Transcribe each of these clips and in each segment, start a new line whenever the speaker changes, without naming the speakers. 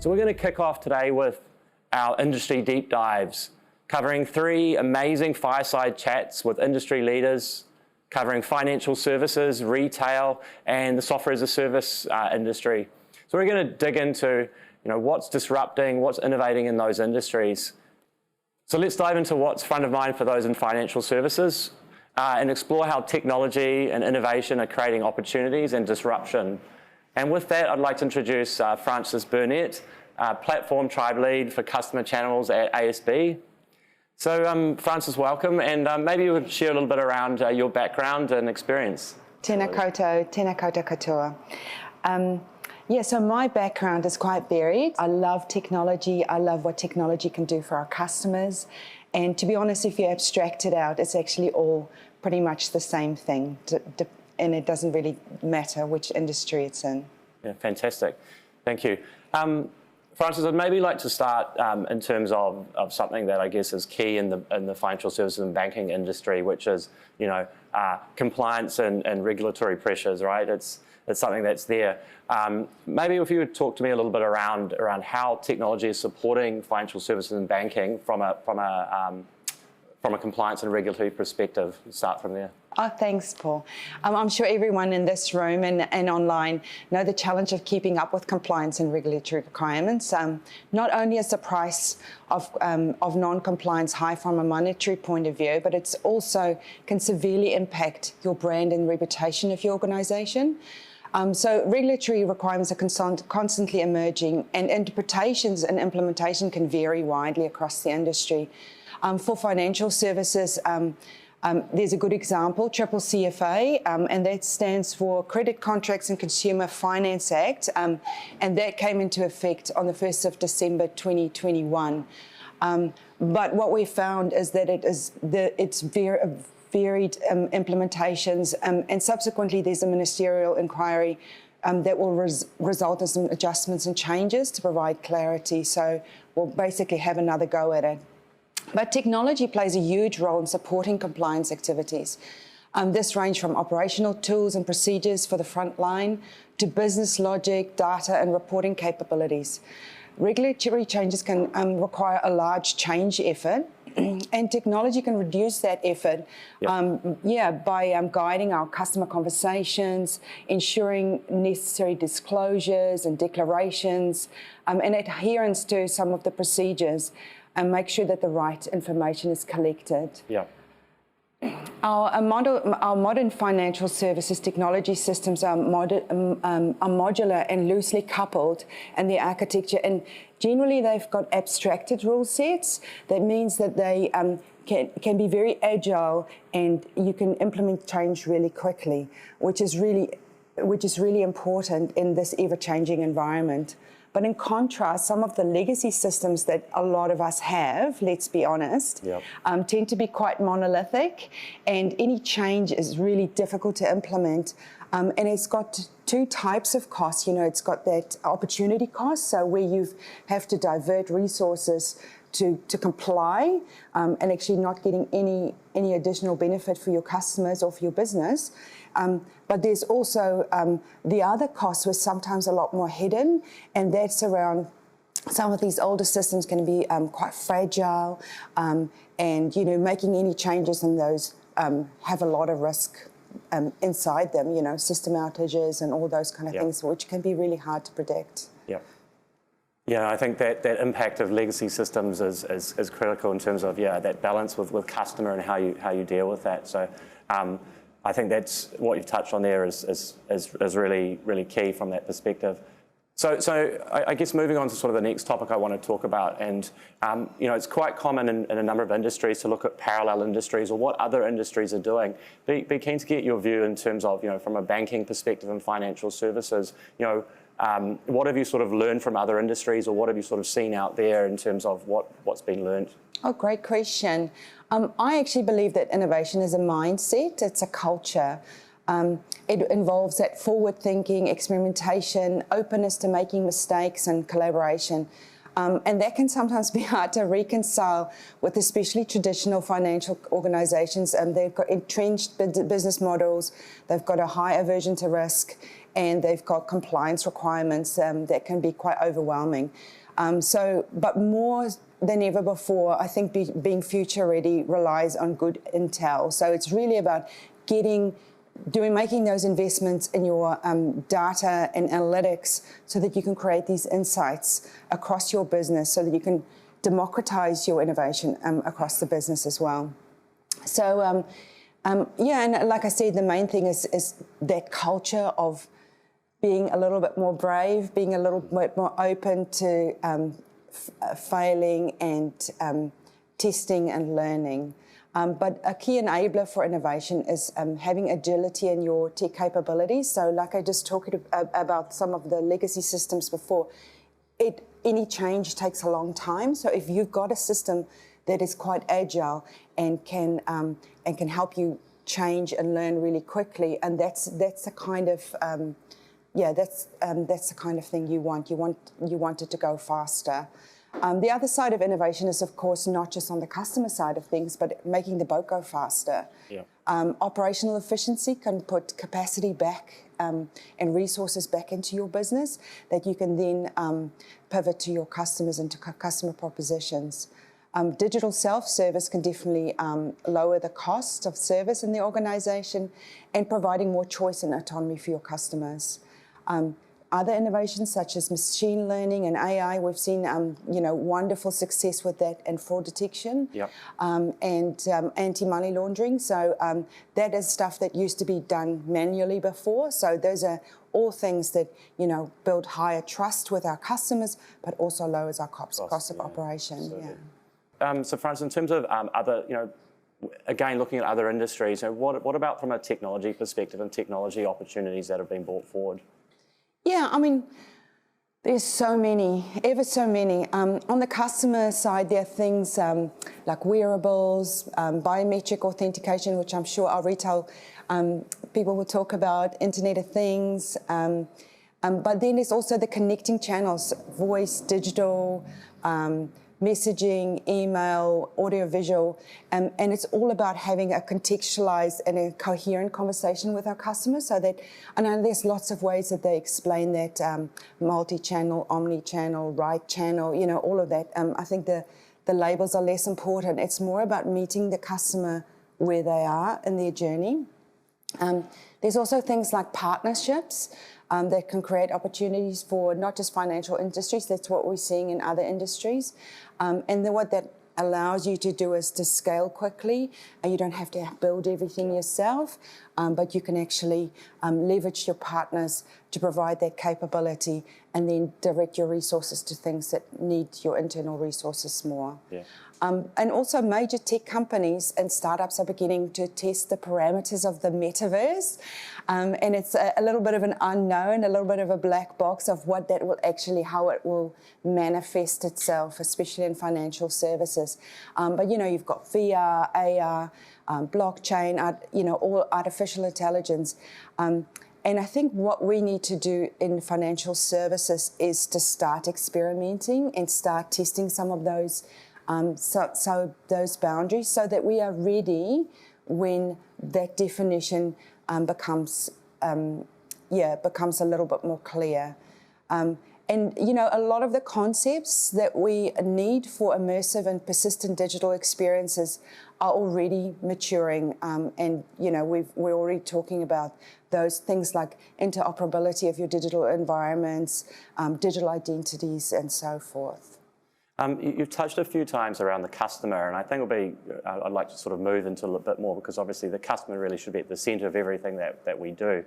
So we're going to kick off today with our industry deep dives, covering 3 amazing fireside chats with industry leaders, covering financial services, retail, and the software as a service industry. So we're going to dig into what's disrupting, what's innovating in those industries. So let's dive into what's front of mind for those in financial services and explore how technology and innovation are creating opportunities and disruption. And with that, I'd like to introduce Francis Burnett, Platform Tribe Lead for Customer Channels at ASB. So Francis, welcome, and maybe you would share a little bit around your background and experience.
Tēnā koutou katoa. Yeah, so my background is quite varied. I love technology. I love what technology can do for our customers. And to be honest, if you abstract it out, it's actually all pretty much the same thing. And it doesn't really matter which industry it's in.
Yeah, fantastic. Thank you. Francis, I'd maybe like to start in terms of something that I guess is key in the financial services and banking industry, which is compliance and regulatory pressures, right? It's something that's there. Maybe if you would talk to me a little bit around how technology is supporting financial services and banking from a compliance and regulatory perspective. Start from there.
Oh, thanks, Paul. I'm sure everyone in this room and online know the challenge of keeping up with compliance and regulatory requirements. Not only is the price of non-compliance high from a monetary point of view, but it's also can severely impact your brand and reputation of your organisation. So regulatory requirements are constantly emerging, and interpretations and implementation can vary widely across the industry. For financial services, there's a good example, CCCFA, and that stands for Credit Contracts and Consumer Finance Act, and that came into effect on the 1st of December 2021. But what we found is that it's varied implementations, and subsequently there's a ministerial inquiry that will result in some adjustments and changes to provide clarity. So we'll basically have another go at it. But technology plays a huge role in supporting compliance activities. This range from operational tools and procedures for the front line to business logic, data and reporting capabilities. Regulatory changes can require a large change effort, and technology can reduce that effort by guiding our customer conversations, ensuring necessary disclosures and declarations, and adherence to some of the procedures, and make sure that the right information is collected.
Yeah.
Our modern financial services technology systems are modular and loosely coupled in their architecture, and generally they've got abstracted rule sets. That means that they can be very agile, and you can implement change really quickly, which is really important in this ever-changing environment. But in contrast, some of the legacy systems that a lot of us have, let's be honest, tend to be quite monolithic, and any change is really difficult to implement. And it's got 2 types of costs. It's got that opportunity cost, so where you have to divert resources to comply and actually not getting any additional benefit for your customers or for your business. But there's also the other costs, which sometimes a lot more hidden, and that's around some of these older systems can be quite fragile, and making any changes in those have a lot of risk inside them. System outages and all those kind of things, which can be really hard to predict.
Yeah, I think that impact of legacy systems is critical in terms of that balance with customer and how you deal with that. So I think that's what you've touched on there is really, really key from that perspective. So I guess moving on to sort of the next topic I want to talk about, and it's quite common in a number of industries to look at parallel industries or what other industries are doing. Be keen to get your view in terms of from a banking perspective and financial services. What have you sort of learned from other industries, or what have you sort of seen out there in terms of what's been learned?
Oh, great question. I actually believe that innovation is a mindset, it's a culture. It involves that forward thinking, experimentation, openness to making mistakes and collaboration. And that can sometimes be hard to reconcile with especially traditional financial organisations. They've got entrenched business models, they've got a high aversion to risk, and they've got compliance requirements that can be quite overwhelming. But more than ever before, I think being future ready relies on good intel. So it's really about making those investments in your data and analytics so that you can create these insights across your business, so that you can democratize your innovation across the business as well. So, and like I said, the main thing is that culture of being a little bit more brave, being a little bit more open to failing and testing and learning. But a key enabler for innovation is having agility in your tech capabilities. So like I just talked about some of the legacy systems before, any change takes a long time. So if you've got a system that is quite agile and can help you change and learn really quickly, and that's the kind of that's the kind of thing you want. You want it to go faster. The other side of innovation is, of course, not just on the customer side of things, but making the boat go faster.
Yeah.
Operational efficiency can put capacity back and resources back into your business that you can then pivot to your customers and to customer propositions. Digital self-service can definitely lower the cost of service in the organization and providing more choice and autonomy for your customers. Other innovations such as machine learning and AI, we've seen wonderful success with that in fraud detection.
Yep.
And anti-money laundering. So that is stuff that used to be done manually before. So those are all things that build higher trust with our customers, but also lowers our cost of operation.
Yeah. So, Francis, in terms of other, again, looking at other industries, what about from a technology perspective and technology opportunities that have been brought forward?
Yeah, I mean, there's so many, ever so many. On the customer side, there are things like wearables, biometric authentication, which I'm sure our retail people will talk about, Internet of Things. But then there's also the connecting channels, voice, digital, messaging, email, audio-visual, and it's all about having a contextualized and a coherent conversation with our customers. So that, I know there's lots of ways that they explain that multi-channel, omni-channel, right channel, all of that. I think the labels are less important. It's more about meeting the customer where they are in their journey. There's also things like partnerships that can create opportunities for not just financial industries, that's what we're seeing in other industries. And then what that allows you to do is to scale quickly, and you don't have to build everything yourself, but you can actually leverage your partners to provide that capability and then direct your resources to things that need your internal resources more.
Yeah.
And also major tech companies and startups are beginning to test the parameters of the metaverse. And it's a little bit of an unknown, a little bit of a black box of what that will actually, how it will manifest itself, especially in financial services. But you've got VR, AR, blockchain, all artificial intelligence. And I think what we need to do in financial services is to start experimenting and start testing some of those so those boundaries, so that we are ready when that definition becomes a little bit more clear. And a lot of the concepts that we need for immersive and persistent digital experiences are already maturing, and we're already talking about those things like interoperability of your digital environments, digital identities, and so forth.
You've touched a few times around the customer, and I think I'd like to sort of move into a little bit more, because obviously the customer really should be at the centre of everything that we do.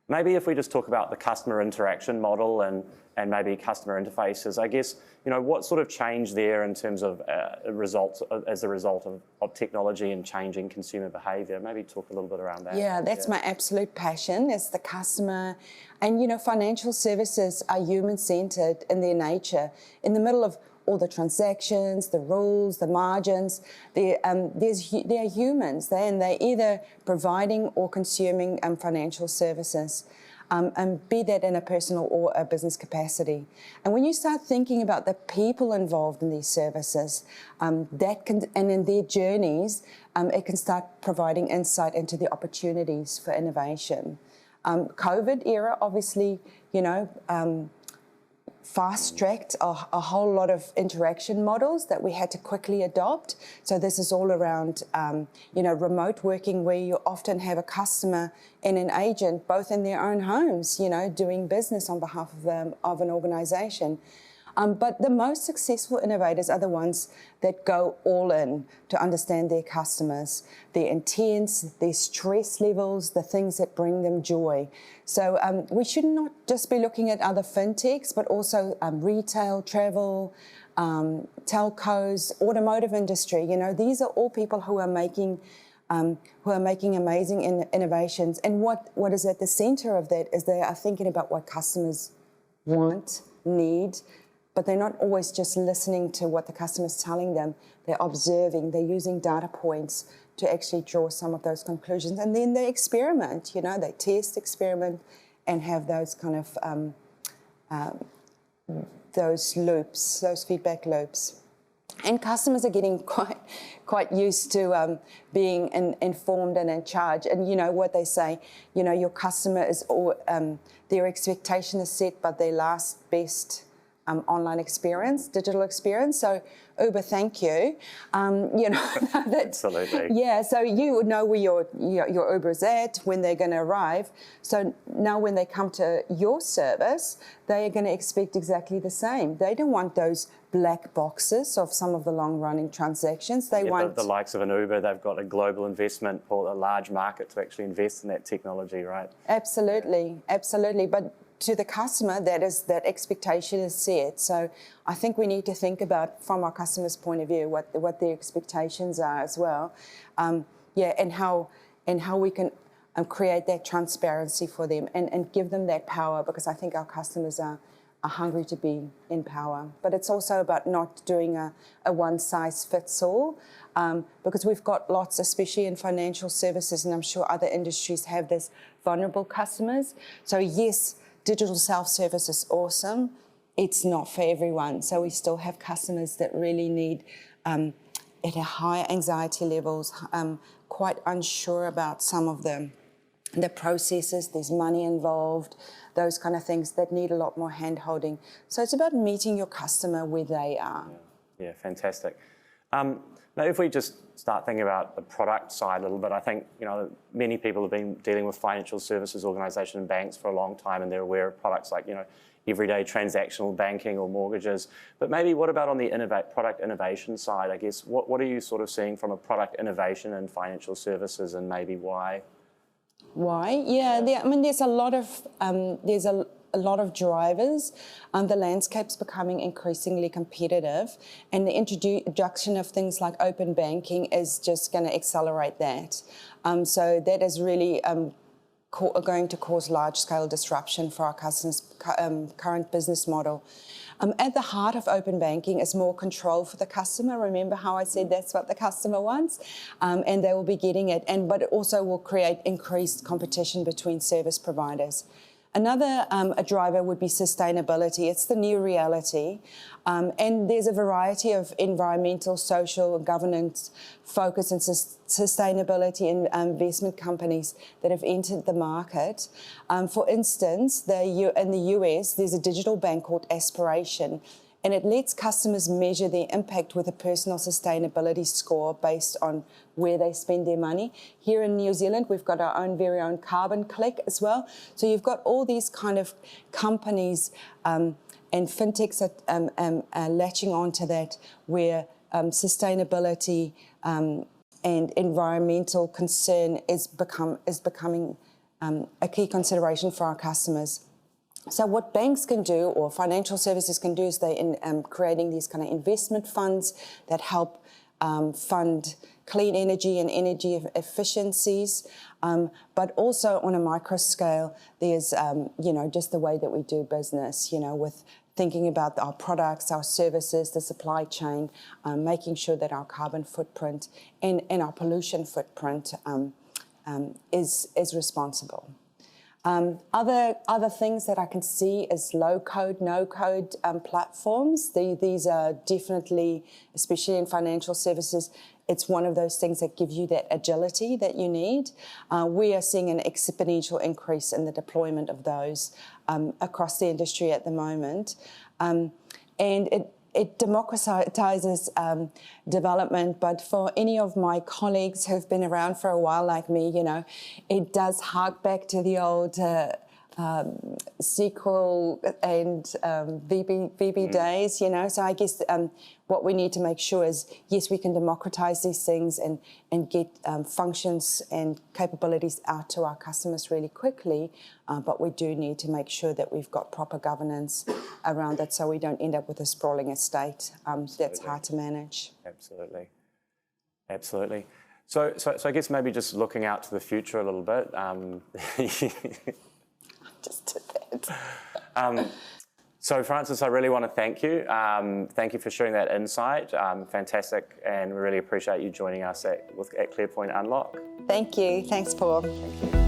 Maybe if we just talk about the customer interaction model and maybe customer interfaces, I guess, what sort of change there in terms of results as a result of technology and changing consumer behaviour? Maybe talk a little bit around that.
Yeah, that's my absolute passion, is the customer. And, financial services are human-centred in their nature. In the middle of all the transactions, the rules, the margins, they are humans, and they're either providing or consuming financial services, and be that in a personal or a business capacity. And when you start thinking about the people involved in these services, and in their journeys, it can start providing insight into the opportunities for innovation. COVID era, obviously, fast-tracked a whole lot of interaction models that we had to quickly adopt. So this is all around, remote working, where you often have a customer and an agent both in their own homes, doing business on behalf of an organisation. But the most successful innovators are the ones that go all in to understand their customers, their intents, their stress levels, the things that bring them joy. So we should not just be looking at other fintechs, but also retail, travel, telcos, automotive industry. These are all people who are making amazing innovations. And what is at the center of that is they are thinking about what customers want, need, but they're not always just listening to what the customer's telling them. They're observing, they're using data points to actually draw some of those conclusions. And then they experiment, they test, experiment, and have those kind of, those loops, those feedback loops. And customers are getting quite used to being informed and in charge. And what they say, your customer is their expectation is set by their last best online experience, digital experience. So Uber, thank you.
Absolutely.
Yeah, so you would know where your Uber is at, when they're going to arrive. So now when they come to your service, they are going to expect exactly the same. They don't want those black boxes of some of the long-running transactions. They want
the likes of an Uber. They've got a global investment or a large market to actually invest in that technology, right?
Absolutely, absolutely. But to the customer, that expectation is set. So I think we need to think about, from our customer's point of view, what their expectations are as well, and how we can create that transparency for them and give them that power, because I think our customers are hungry to be in power. But it's also about not doing a one-size-fits-all, because we've got lots, especially in financial services, and I'm sure other industries have this, vulnerable customers. So yes, digital self-service is awesome. It's not for everyone. So we still have customers that really need, at a higher anxiety levels, quite unsure about some of the processes. There's money involved, those kind of things that need a lot more hand-holding. So it's about meeting your customer where they are.
Yeah, fantastic. Now, if we just start thinking about the product side a little bit, I think many people have been dealing with financial services organisations and banks for a long time, and they're aware of products like everyday transactional banking or mortgages. But maybe what about on the product innovation side? I guess what are you sort of seeing from a product innovation in financial services, and maybe why?
Why? Yeah, there's a lot of a lot of drivers. The landscape's becoming increasingly competitive, and the introduction of things like open banking is just going to accelerate that. So that is really going to cause large-scale disruption for our customers' current business model. At the heart of open banking is more control for the customer. Remember how I said that's what the customer wants? And they will be getting it. But it also will create increased competition between service providers. Another a driver would be sustainability. It's the new reality. And there's a variety of environmental, social, governance focus and sustainability and investment companies that have entered the market. For instance, in the US, there's a digital bank called Aspiration, and it lets customers measure their impact with a personal sustainability score based on where they spend their money. Here in New Zealand, we've got our very own carbon click as well. So you've got all these kind of companies and fintechs are latching onto that, where sustainability and environmental concern is becoming a key consideration for our customers. So what banks can do, or financial services can do, is they creating these kind of investment funds that help fund clean energy and energy efficiencies, but also on a micro scale, there's just the way that we do business, with thinking about our products, our services, the supply chain, making sure that our carbon footprint and our pollution footprint is responsible. Other things that I can see is low-code, no-code platforms. These are definitely, especially in financial services, it's one of those things that give you that agility that you need. We are seeing an exponential increase in the deployment of those across the industry at the moment. And it democratizes development, but for any of my colleagues who've been around for a while like me, it does hark back to the old SQL and VB days, So I guess what we need to make sure is, yes, we can democratize these things and get functions and capabilities out to our customers really quickly, but we do need to make sure that we've got proper governance around it so we don't end up with a sprawling estate that's hard to manage.
Absolutely. Absolutely. So I guess maybe just looking out to the future a little bit.
Just did that.
So Frances, I really want to thank you. Thank you for sharing that insight. Fantastic, and we really appreciate you joining us at ClearPoint Unlock.
Thank you. Thanks, Paul.
Thank you.